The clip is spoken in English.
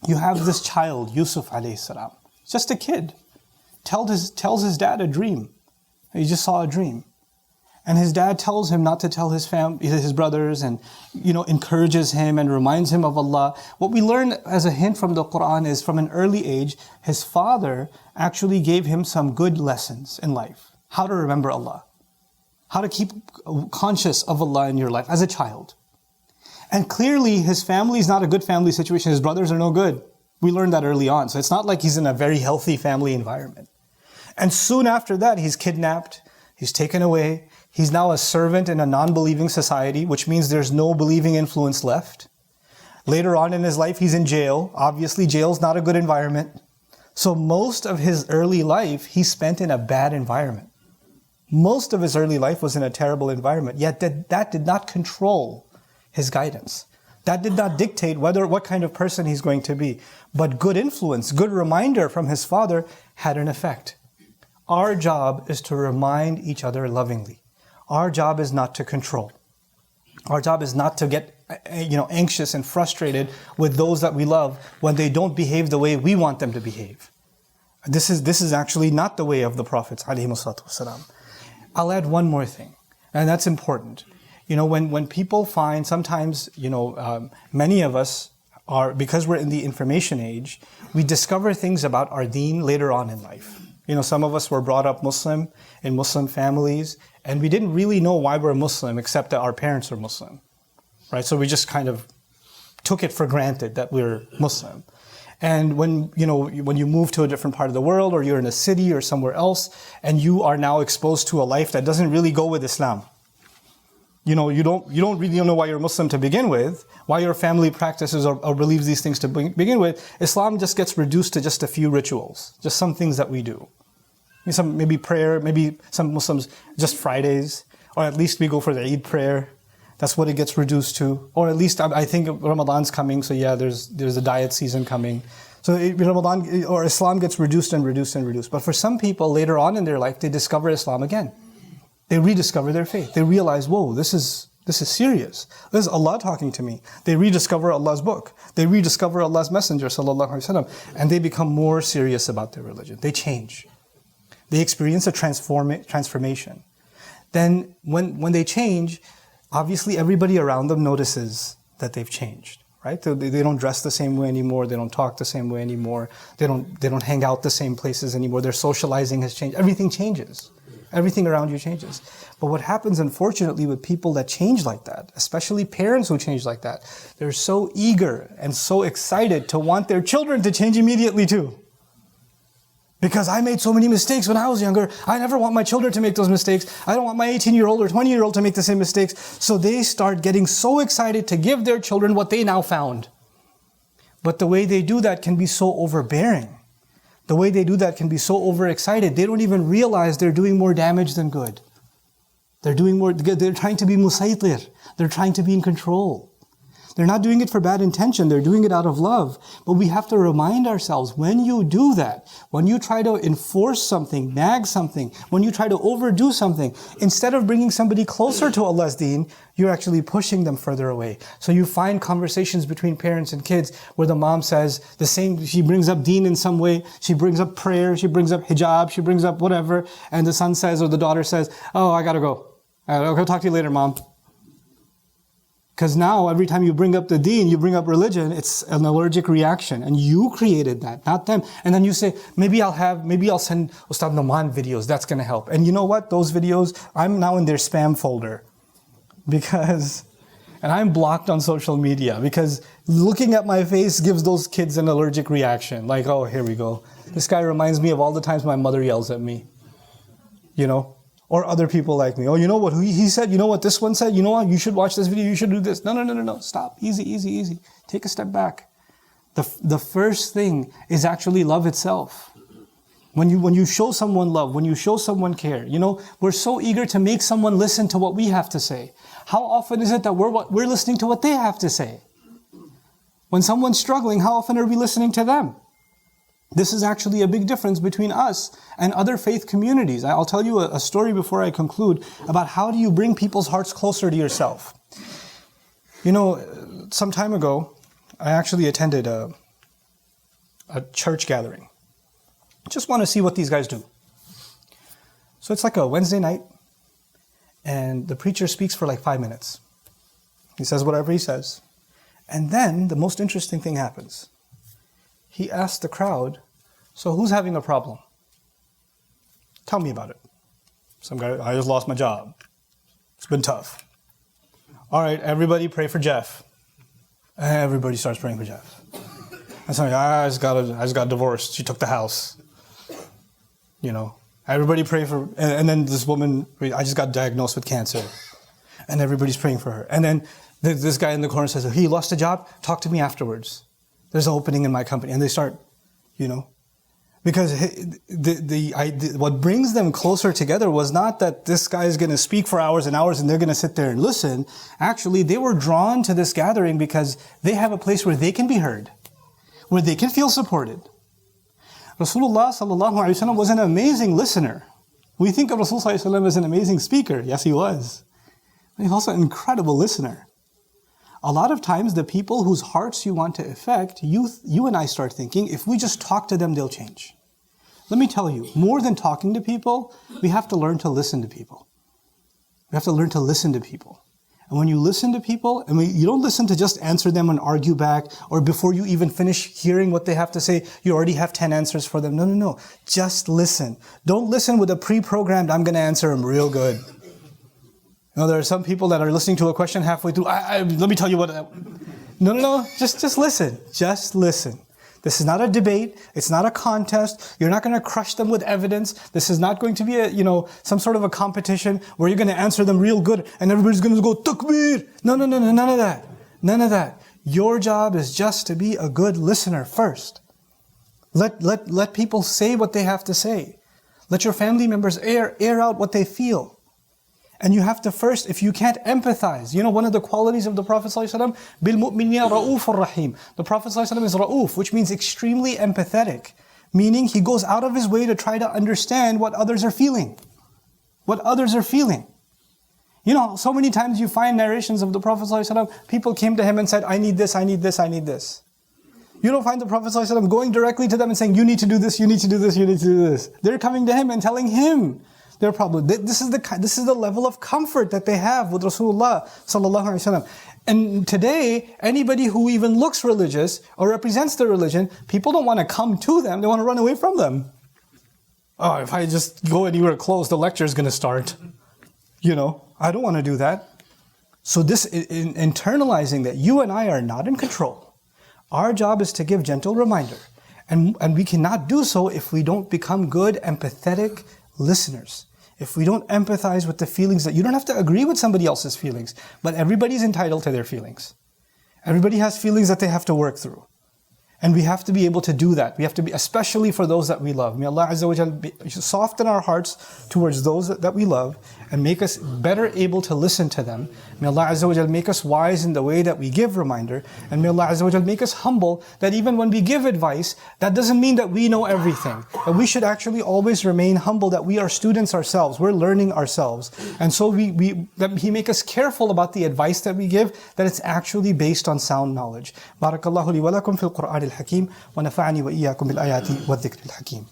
You have this child, Yusuf alayhi salam, just a kid, tells his dad a dream. He just saw a dream. And his dad tells him not to tell his brothers, and encourages him and reminds him of Allah. What we learn as a hint from the Quran is from an early age, his father actually gave him some good lessons in life. How to remember Allah. How to keep conscious of Allah in your life as a child. And clearly his family is not a good family situation. His brothers are no good. We learned that early on. So it's not like he's in a very healthy family environment. And soon after that, he's kidnapped. He's taken away. He's now a servant in a non-believing society, which means there's no believing influence left. Later on in his life, he's in jail. Obviously, jail's not a good environment. So most of his early life, he spent in a bad environment. Most of his early life was in a terrible environment. Yet that did not control his guidance. That did not dictate what kind of person he's going to be. But good influence, good reminder from his father had an effect. Our job is to remind each other lovingly. Our job is not to control. Our job is not to get anxious and frustrated with those that we love when they don't behave the way we want them to behave. This is actually not the way of the Prophets ﷺ. I'll add one more thing, and that's important. When people find, sometimes, many of us are, because we're in the information age, we discover things about our deen later on in life. Some of us were brought up Muslim, in Muslim families, and we didn't really know why we're Muslim except that our parents are Muslim, right? So we just kind of took it for granted that we're Muslim. And when you move to a different part of the world, or you're in a city or somewhere else, and you are now exposed to a life that doesn't really go with Islam. You don't really know why you're Muslim to begin with, why your family practices or believes these things to begin with. Islam just gets reduced to just a few rituals, just some things that we do. Maybe prayer, maybe some Muslims just Fridays, or at least we go for the Eid prayer. That's what it gets reduced to. Or at least I think Ramadan's coming, so yeah, there's a diet season coming. So Ramadan or Islam gets reduced and reduced and reduced. But for some people later on in their life, they discover Islam again. They rediscover their faith. They realize, whoa, this is serious. This is Allah talking to me. They rediscover Allah's book. They rediscover Allah's Messenger, sallallahu alaihi wasallam, and they become more serious about their religion. They change. They experience a transformation. Then when they change, obviously everybody around them notices that they've changed, right? They don't dress the same way anymore. They don't talk the same way anymore. They don't hang out the same places anymore. Their socializing has changed. Everything changes. Everything around you changes. But what happens, unfortunately, with people that change like that, especially parents who change like that, they're so eager and so excited to want their children to change immediately too. Because I made so many mistakes when I was younger, I never want my children to make those mistakes. I don't want my 18-year-old or 20-year-old to make the same mistakes. So they start getting so excited to give their children what they now found. But the way they do that can be so overbearing. The way they do that can be so overexcited. They don't even realize they're doing more damage than good. They're trying to be musaytir. They're trying to be in control. They're not doing it for bad intention. They're doing it out of love. But we have to remind ourselves, when you do that, when you try to enforce something, nag something, when you try to overdo something, instead of bringing somebody closer to Allah's deen, you're actually pushing them further away. So you find conversations between parents and kids where the mom says the same, she brings up deen in some way, she brings up prayer, she brings up hijab, she brings up whatever, and the son says or the daughter says, oh, I gotta go. I'll talk to you later, mom. Because now, every time you bring up the deen, you bring up religion, it's an allergic reaction. And you created that, not them. And then you say, maybe I'll send Ustad Noman videos, that's going to help. And you know what? Those videos, I'm now in their spam folder. And I'm blocked on social media because looking at my face gives those kids an allergic reaction. Like, oh, here we go. This guy reminds me of all the times my mother yells at me. Or other people like me. Oh, you know what he said? You know what this one said? You know what? You should watch this video. You should do this. No. Stop. Easy. Take a step back. The first thing is actually love itself. When you show someone love, when you show someone care, we're so eager to make someone listen to what we have to say. How often is it that we're listening to what they have to say? When someone's struggling, how often are we listening to them? This is actually a big difference between us and other faith communities. I'll tell you a story before I conclude about how do you bring people's hearts closer to yourself. Some time ago, I actually attended a church gathering. Just want to see what these guys do. So it's like a Wednesday night, and the preacher speaks for like 5 minutes. He says whatever he says. And then the most interesting thing happens. He asks the crowd, so who's having a problem? Tell me about it. Some guy, I just lost my job. It's been tough. All right, everybody pray for Jeff. Everybody starts praying for Jeff. And somebody, I just got divorced. She took the house. You know, everybody pray for, and then this woman, I just got diagnosed with cancer. And everybody's praying for her. And then this guy in the corner says, he lost a job, talk to me afterwards. There's an opening in my company. And they start, you know, because what brings them closer together was not that this guy is going to speak for hours and hours and they're going to sit there and listen. Actually, they were drawn to this gathering because they have a place where they can be heard, where they can feel supported. Rasulullah sallallahu alaihi wasallam was an amazing listener. We think of Rasulullah sallallahu alaihi wasallam as an amazing speaker. Yes, he was. But he's also an incredible listener. A lot of times, the people whose hearts you want to affect, you and I start thinking, if we just talk to them, they'll change. Let me tell you, more than talking to people, we have to learn to listen to people. We have to learn to listen to people. And when you listen to people, you don't listen to just answer them and argue back, or before you even finish hearing what they have to say, you already have 10 answers for them. No. Just listen. Don't listen with a pre-programmed, I'm going to answer them real good. You know, there are some people that are listening to a question halfway through. Let me tell you what. No. Just listen. Just listen. This is not a debate. It's not a contest. You're not going to crush them with evidence. This is not going to be some sort of a competition where you're going to answer them real good and everybody's going to go takbir. No. None of that. None of that. Your job is just to be a good listener first. Let people say what they have to say. Let your family members air out what they feel. And you have to first, if you can't empathize, one of the qualities of the Prophet ﷺ, بِالْمُؤْمِنِينَ رَؤُوفٌ رَحِيمٌ. The Prophet ﷺ is ra'uf, which means extremely empathetic. Meaning he goes out of his way to try to understand what others are feeling. What others are feeling. So many times you find narrations of the Prophet ﷺ, people came to him and said, I need this, I need this, I need this. You don't find the Prophet ﷺ going directly to them and saying, you need to do this, you need to do this, you need to do this. They're coming to him and telling him their problem. This is the level of comfort that they have with Rasulullah sallallahu alaihi wasallam. And today, anybody who even looks religious or represents the religion, people don't want to come to them, they want to run away from them. Oh, if I just go anywhere close, the lecture is going to start. I don't want to do that. So this, internalizing that you and I are not in control. Our job is to give gentle reminder. And we cannot do so if we don't become good, empathetic listeners. If we don't empathize with the feelings that you don't have to agree with somebody else's feelings, but everybody's entitled to their feelings. Everybody has feelings that they have to work through. And we have to be able to do that. We have to be, especially for those that we love. May Allah Azza wa Jal soften our hearts towards those that we love and make us better able to listen to them. May Allah Azza wa Jal make us wise in the way that we give reminder. And may Allah Azza wa Jal make us humble that even when we give advice, that doesn't mean that we know everything. That we should actually always remain humble, that we are students ourselves. We're learning ourselves. And so that He make us careful about the advice that we give, that it's actually based on sound knowledge. Barakallahu li wa lakum fil Qur'an al-Hakim wa nafa'ani wa iyyakum bil ayati wa dhikr al-Hakim.